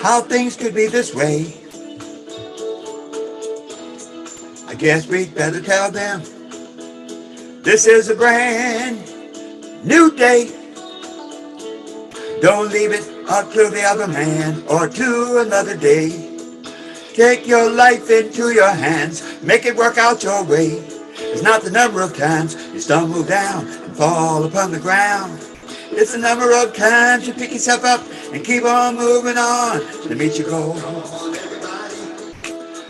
how things could be this way. I guess we'd better tell them this is a brand new day. Don't leave it up to the other man or to another day. Take your life into your hands, make it work out your way. It's not the number of times you stumble down and fall upon the ground. It's the number of times you pick yourself up and keep on moving on to meet your goal.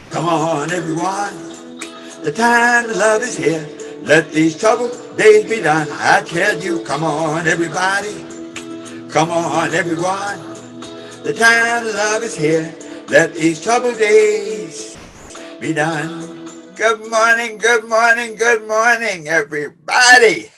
Come on, everyone. The time to love is here. Let these troubled days be done. I tell you, come on, everybody. Come on, everyone. The time to love is here. Let these troubled days be done. Good morning, good morning, good morning, everybody.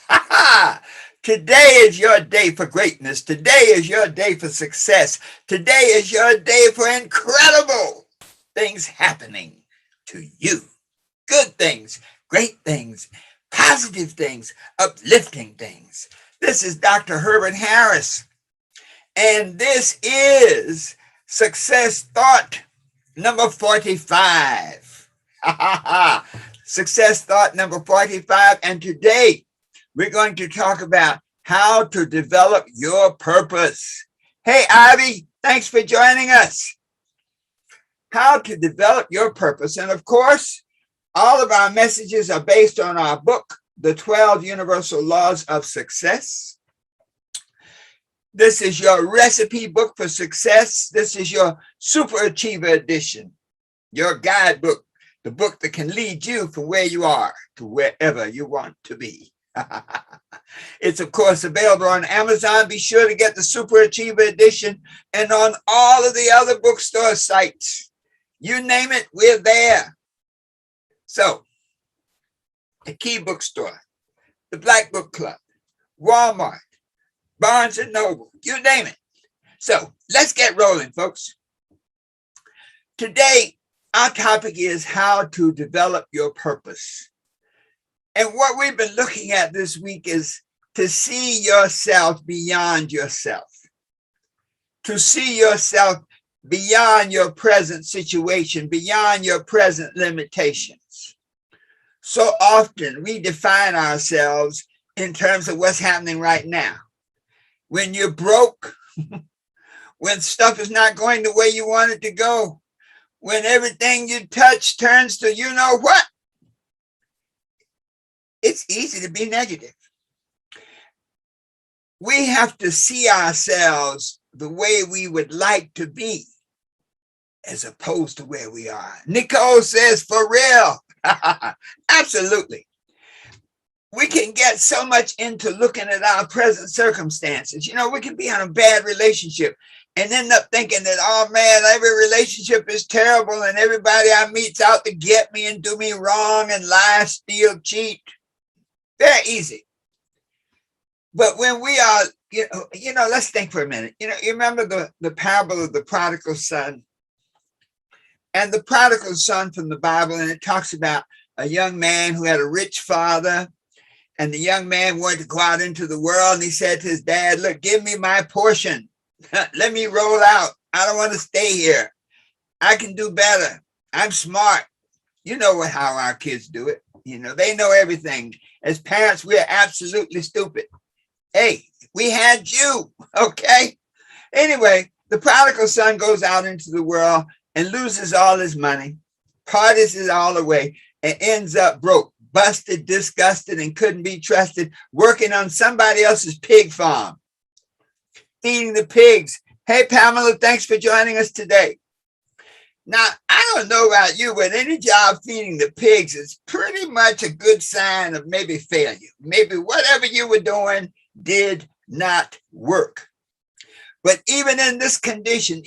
Today is your day for greatness. Today is your day for success. Today is your day for incredible things happening to you. Good things, great things, positive things, uplifting things. This is Dr. Herbert Harris, and this is Success Thought number 45. Success Thought number 45. And today we're going to talk about how to develop your purpose. Hey, Ivy, thanks for joining us. How to develop your purpose. And of course, all of our messages are based on our book, The 12 Universal Laws of Success. This is your recipe book for success. This is your Super Achiever edition, your guidebook, the book that can lead you from where you are to wherever you want to be. It's, of course, available on Amazon. Be sure to get the Super Achiever edition and on all of the other bookstore sites. You name it, we're there. So, the Key Bookstore, the Black Book Club, Walmart, Barnes & Noble, you name it. So let's get rolling, folks. Today, our topic is how to develop your purpose. And what we've been looking at this week is to see yourself beyond yourself, to see yourself beyond your present situation, beyond your present limitations. So often we define ourselves in terms of what's happening right now. When you're broke, when stuff is not going the way you want it to go, when everything you touch turns to you know what, it's easy to be negative. We have to see ourselves the way we would like to be as opposed to where we are. Nicole says, for real. Absolutely. We can get so much into looking at our present circumstances. You know, we can be in a bad relationship and end up thinking that, oh man, every relationship is terrible and everybody I meet's out to get me and do me wrong and lie, steal, cheat. Very easy. But when we are, you know, let's think for a minute. You know, you remember the parable of the prodigal son? And the prodigal son from the Bible, and it talks about a young man who had a rich father. And the young man wanted to go out into the world, and he said to his dad, look, give me my portion. Let me roll out. I don't want to stay here. I can do better. I'm smart. You know how our kids do it. You know, they know everything. As parents, we're absolutely stupid. Hey, we had you, okay? Anyway, the prodigal son goes out into the world and loses all his money, parties it all away, and ends up broke, busted, disgusted, and couldn't be trusted, working on somebody else's pig farm, feeding the pigs. Hey, Pamela, thanks for joining us today. Now, I don't know about you, but any job feeding the pigs is pretty much a good sign of maybe failure. Maybe whatever you were doing did not work. But even in this condition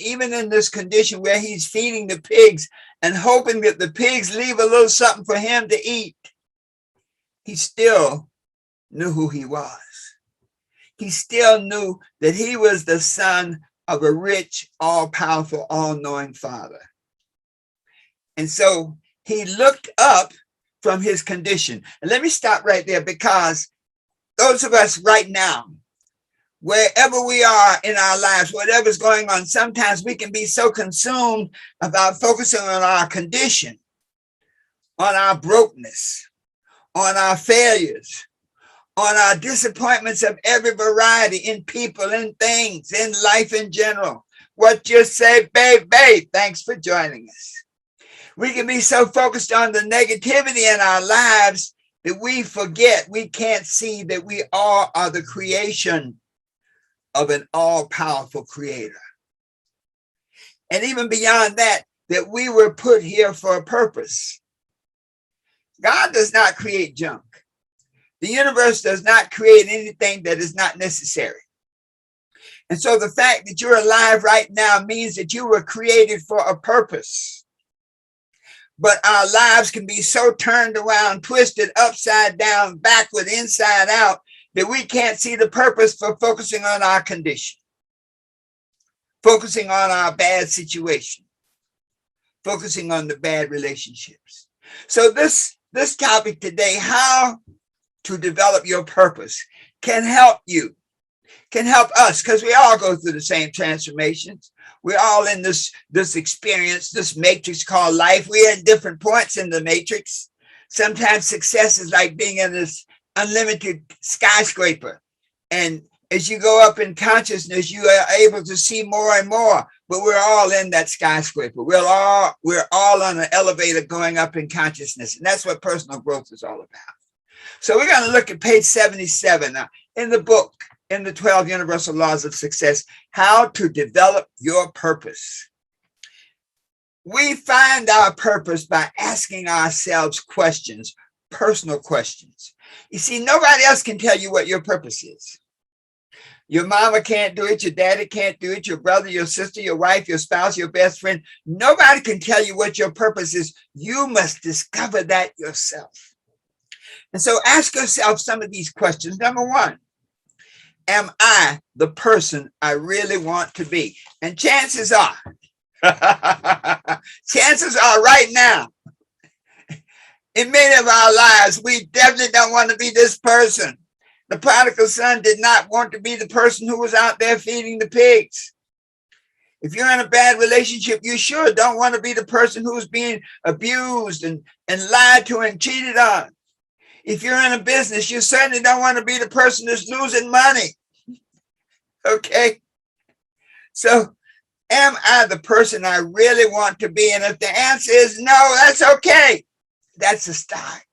where he's feeding the pigs and hoping that the pigs leave a little something for him to eat, he still knew who he was. He still knew that he was the son of a rich, all-powerful, all-knowing father. And so he looked up from his condition. And let me stop right there, because those of us right now, wherever we are in our lives, whatever's going on, sometimes we can be so consumed about focusing on our condition, on our brokenness, on our failures, on our disappointments of every variety in people and things, in life in general. What you say, babe, thanks for joining us. We can be so focused on the negativity in our lives that we forget, we can't see that we all are the creation of an all-powerful creator. And even beyond that, that we were put here for a purpose. God does not create junk. The universe does not create anything that is not necessary. And so the fact that you're alive right now means that you were created for a purpose. But our lives can be so turned around, twisted, upside down, backward, inside out, that we can't see the purpose for focusing on our condition, focusing on our bad situation, focusing on the bad relationships. So this topic today, how to develop your purpose, can help you, can help us, because we all go through the same transformations. We're all in this experience, this matrix called life. We're at different points in the matrix. Sometimes success is like being in this unlimited skyscraper. And as you go up in consciousness, you are able to see more and more, but we're all in that skyscraper. We're all on an elevator going up in consciousness. And that's what personal growth is all about. So we're going to look at page 77 in the book, in the 12 Universal Laws of Success, how to develop your purpose. We find our purpose by asking ourselves questions, personal questions. You see, nobody else can tell you what your purpose is. Your mama can't do it. Your daddy can't do it. Your brother, your sister, your wife, your spouse, your best friend. Nobody can tell you what your purpose is. You must discover that yourself. And so ask yourself some of these questions. Number one, am I the person I really want to be? And chances are right now, in many of our lives, we definitely don't want to be this person. The prodigal son did not want to be the person who was out there feeding the pigs. If you're in a bad relationship, you sure don't want to be the person who's being abused and lied to and cheated on. If you're in a business, you certainly don't want to be the person that's losing money. Okay? So, am I the person I really want to be? And if the answer is no, that's okay. That's a start.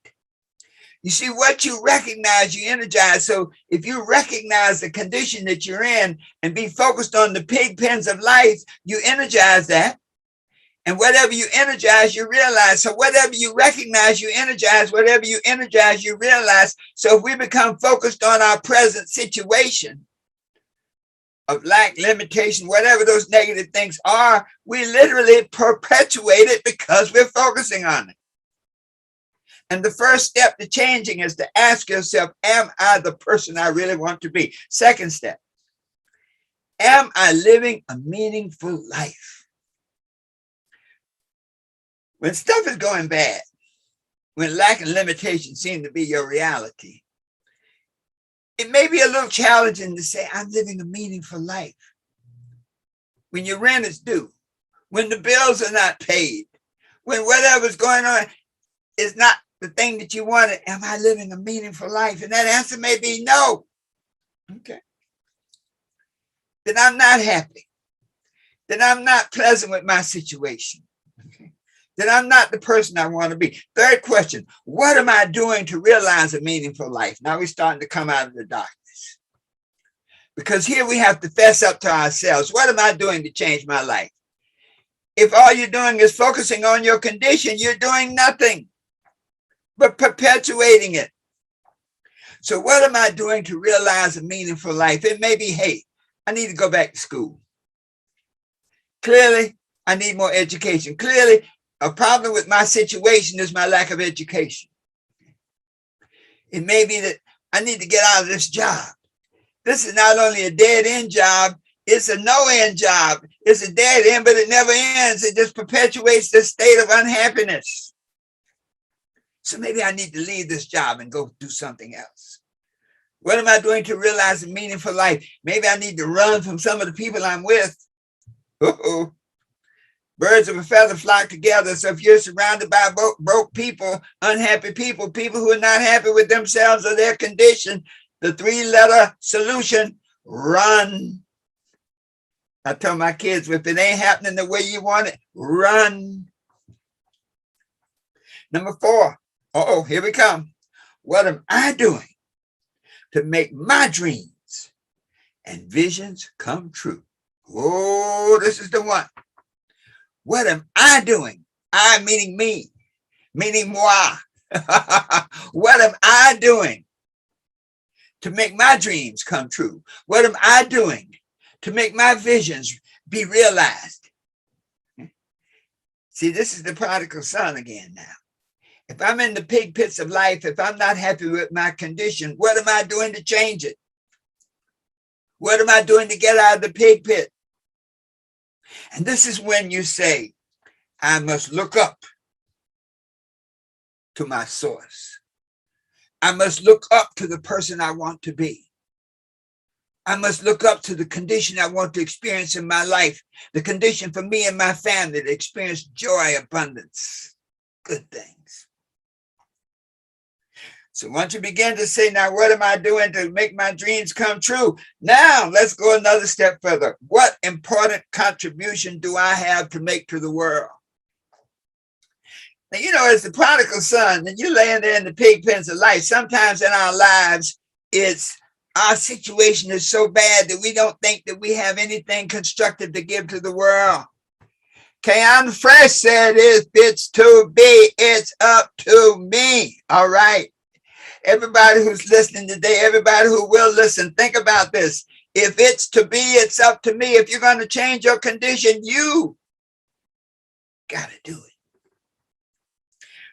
You see, what you recognize, you energize. So if you recognize the condition that you're in and be focused on the pig pens of life, you energize that. And whatever you energize, you realize. So whatever you recognize, you energize. Whatever you energize, you realize. So if we become focused on our present situation of lack, limitation, whatever those negative things are, we literally perpetuate it because we're focusing on it. And the first step to changing is to ask yourself, am I the person I really want to be? Second step, am I living a meaningful life? When stuff is going bad, when lack and limitation seem to be your reality, it may be a little challenging to say, I'm living a meaningful life. When your rent is due, when the bills are not paid, when whatever's going on is not the thing that you wanted, am I living a meaningful life? And that answer may be no. Okay. Then I'm not happy. Then I'm not pleasant with my situation. Okay. Then I'm not the person I want to be. Third question, what am I doing to realize a meaningful life? Now we're starting to come out of the darkness. Because here we have to fess up to ourselves. What am I doing to change my life? If all you're doing is focusing on your condition, you're doing nothing but perpetuating it. So what am I doing to realize a meaningful life? It may be, hey, I need to go back to school. Clearly, I need more education. Clearly, a problem with my situation is my lack of education. It may be that I need to get out of this job. This is not only a dead-end job, it's a no-end job. It's a dead end, but it never ends. It just perpetuates this state of unhappiness. So maybe I need to leave this job and go do something else. What am I doing to realize a meaningful life? Maybe I need to run from some of the people I'm with. Uh-oh. Birds of a feather flock together. So if you're surrounded by broke people, unhappy people, people who are not happy with themselves or their condition, the 3-letter solution, run. I tell my kids, if it ain't happening the way you want it, run. Number 4. Uh-oh, here we come. What am I doing to make my dreams and visions come true? Oh, this is the one. What am I doing? I meaning me, meaning moi. What am I doing to make my dreams come true? What am I doing to make my visions be realized? See, this is the prodigal son again now. If I'm in the pig pits of life, if I'm not happy with my condition, what am I doing to change it? What am I doing to get out of the pig pit? And this is when you say, I must look up to my source. I must look up to the person I want to be. I must look up to the condition I want to experience in my life, the condition for me and my family to experience joy, abundance, good things. So once you begin to say, now, what am I doing to make my dreams come true? Now, let's go another step further. What important contribution do I have to make to the world? Now, you know, as the prodigal son, and you're laying there in the pig pens of life, sometimes in our lives, our situation is so bad that we don't think that we have anything constructive to give to the world. Keon Fresh said, if it's to be, it's up to me. All right. Everybody who's listening today, everybody who will listen, think about this. If it's to be, it's up to me. If you're going to change your condition, you got to do it.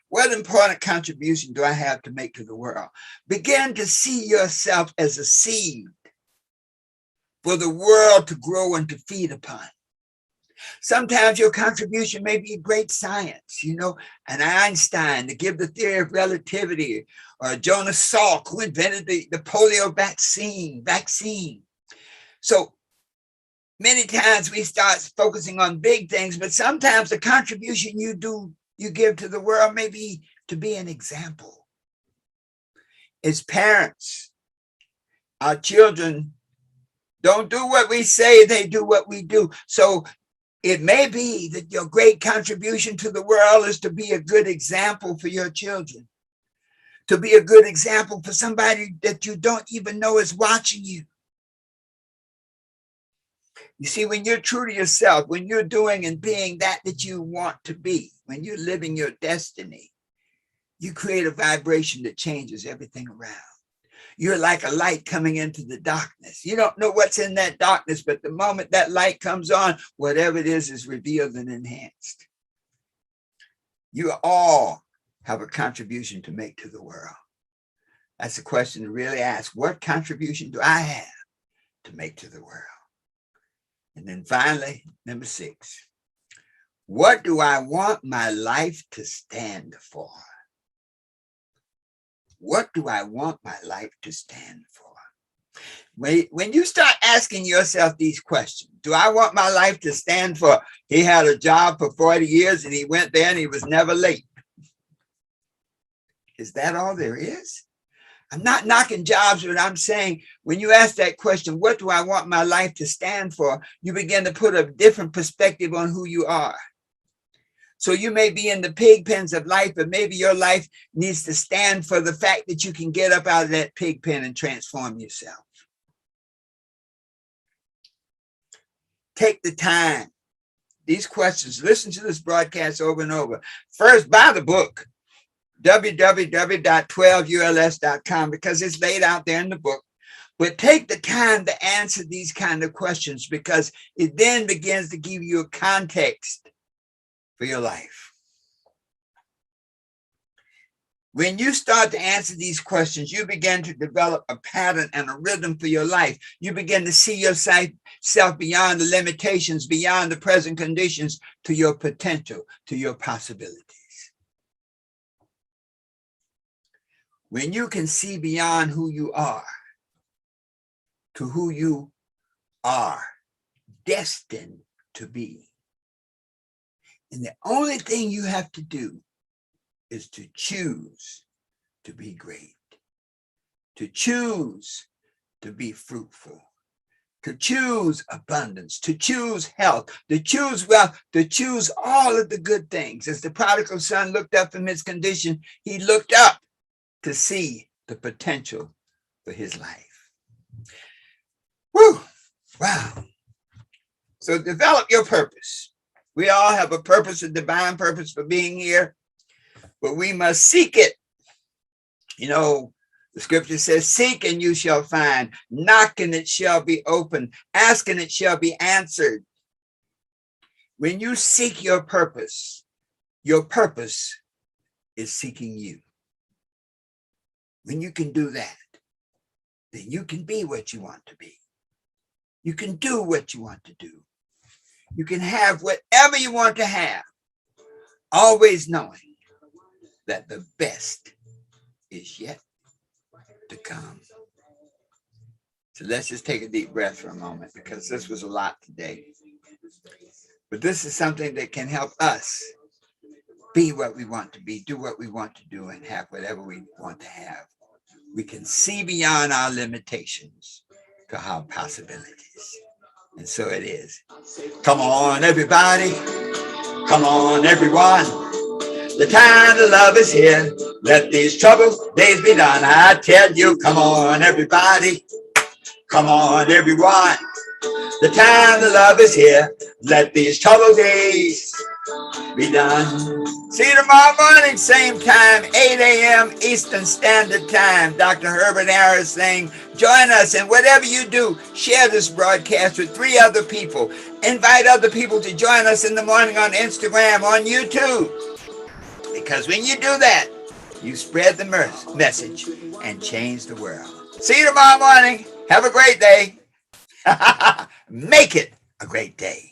What important contribution do I have to make to the world? Begin to see yourself as a seed for the world to grow and to feed upon. Sometimes your contribution may be great science, you know, an Einstein to give the theory of relativity, or Jonas Salk, who invented the polio vaccine. So many times we start focusing on big things, but sometimes the contribution you give to the world may be to be an example. As parents, our children don't do what we say, they do what we do. So it may be that your great contribution to the world is to be a good example for your children, to be a good example for somebody that you don't even know is watching you. You see, when you're true to yourself, when you're doing and being that you want to be, when you're living your destiny, you create a vibration that changes everything around. You're like a light coming into the darkness. You don't know what's in that darkness, but the moment that light comes on, whatever it is revealed and enhanced. You all have a contribution to make to the world. That's a question to really ask. What contribution do I have to make to the world? And then finally, number 6, what do I want my life to stand for? What do I want my life to stand for? When you start asking yourself these questions, do I want my life to stand for, he had a job for 40 years and he went there and he was never late? Is that all there is? I'm not knocking jobs, but I'm saying when you ask that question, what do I want my life to stand for? You begin to put a different perspective on who you are. So you may be in the pig pens of life, but maybe your life needs to stand for the fact that you can get up out of that pig pen and transform yourself. Take the time. These questions, listen to this broadcast over and over. First, buy the book, www.12uls.com, because it's laid out there in the book. But take the time to answer these kind of questions, because it then begins to give you a context for your life. When you start to answer these questions, you begin to develop a pattern and a rhythm for your life. You begin to see yourself beyond the limitations, beyond the present conditions, to your potential, to your possibilities. When you can see beyond who you are, to who you are destined to be. And the only thing you have to do is to choose to be great, to choose to be fruitful, to choose abundance, to choose health, to choose wealth, to choose all of the good things. As the prodigal son looked up from his condition, he looked up to see the potential for his life. Woo! Wow. So develop your purpose. We all have a purpose, a divine purpose for being here, but we must seek it. You know, the scripture says, seek and you shall find, knock and it shall be opened, ask and it shall be answered. When you seek your purpose is seeking you. When you can do that, then you can be what you want to be. You can do what you want to do. You can have whatever you want to have, always knowing that the best is yet to come. So let's just take a deep breath for a moment, because this was a lot today. But this is something that can help us be what we want to be, do what we want to do, and have whatever we want to have. We can see beyond our limitations to our possibilities. And so it is. Come on, everybody. Come on, everyone. The time to love is here. Let these troubled days be done. I tell you, come on, everybody. Come on, everyone. The time to love is here. Let these troubled days be done. See you tomorrow morning, same time, 8 a.m. Eastern Standard Time. Dr. Herbert Harris saying, join us, and whatever you do, share this broadcast with 3 other people. Invite other people to join us in the morning on Instagram, on YouTube. Because when you do that, you spread the message and change the world. See you tomorrow morning. Have a great day. Make it a great day.